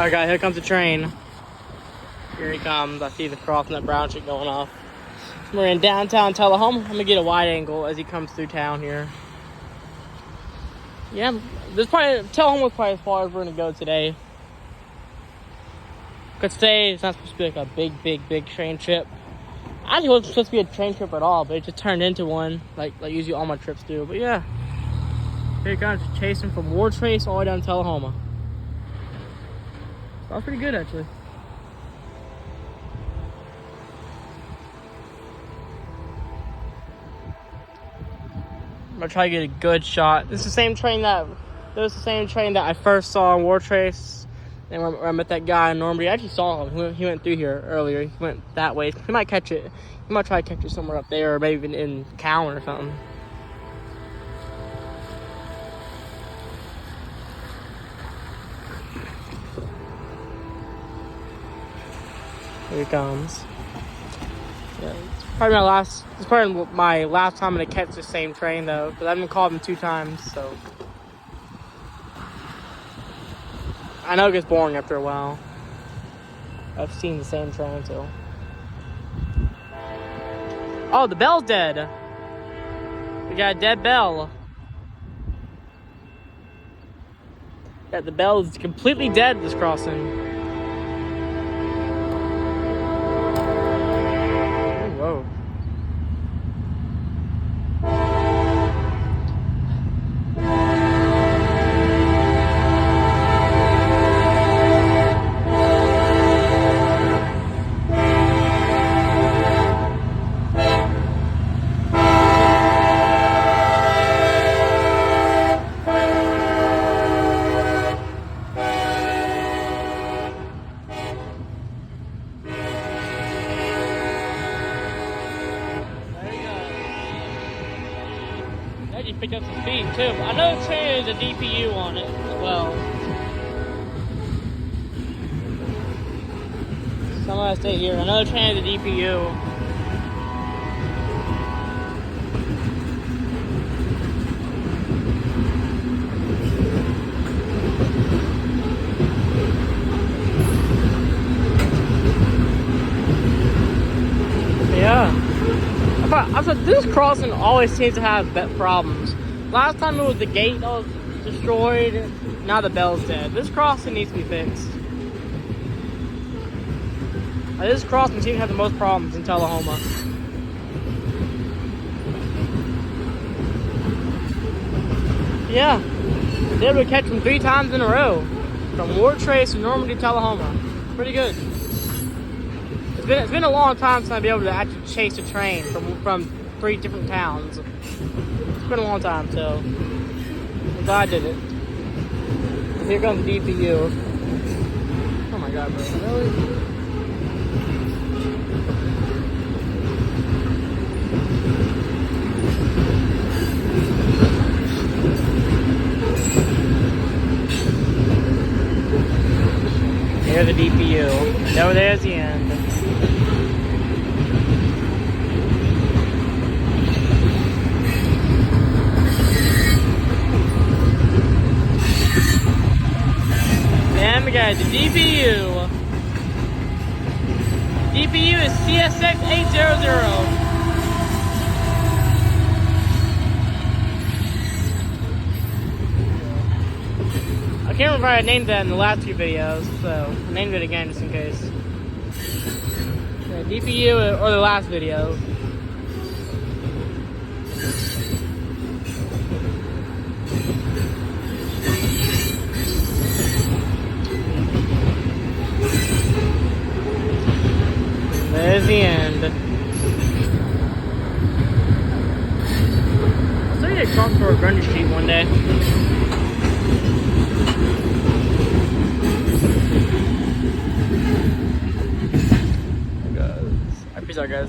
Alright guys, here comes the train. Here he comes. I see the crossing that brown shit going off. We're in downtown Tullahoma. I'm gonna get a wide angle as he comes through town here. Yeah, Tullahoma's probably as far as we're gonna go today. Because today it's not supposed to be like a big train trip. Actually, it wasn't supposed to be a train trip at all, but it just turned into one, like usually all my trips do. But yeah, here he comes, chasing from War Trace all the way down to Tullahoma. That was pretty good, actually. I'm gonna try to get a good shot. This is the same train that I first saw on War Trace, and where I met that guy in Normandy. I actually saw him. He went through here earlier. He went that way. He might catch it. He might try to catch it somewhere up there, or maybe even in Cowan or something. Here he comes. Yeah, it's probably my last time I'm gonna catch the same train though, because I've been called him 2 times, so I know it gets boring after a while. I've seen the same train too. Oh, the bell's dead. We got a dead bell. Yeah, the bell is completely dead this crossing. Whoa. He picked up some speed too. I know the train has a DPU on it as well. So I'm gonna stay here. I know the train has a DPU. Yeah. I said, this crossing always seems to have problems. Last time it was the gate that was destroyed. Now the bell's dead. This crossing needs to be fixed. This crossing seems to have the most problems in Tullahoma. Yeah, they were able to catch them 3 times in a row, from War Trace to Normandy to Tullahoma. Pretty good. It's been a long time since I've been able to actually chase a train from 3 different towns. It's been a long time, so I'm glad I did it. Here comes the DPU. Oh my god, bro. Really? Here's the DPU. And over there's the end. And we got the DPU. DPU is CSX800. I can't remember if I named that in the last 2 videos, so I named it again just in case. Yeah, DPU or the last video. There's the end. I'll show you a cross for Grundy Street one day. Peace out, guys.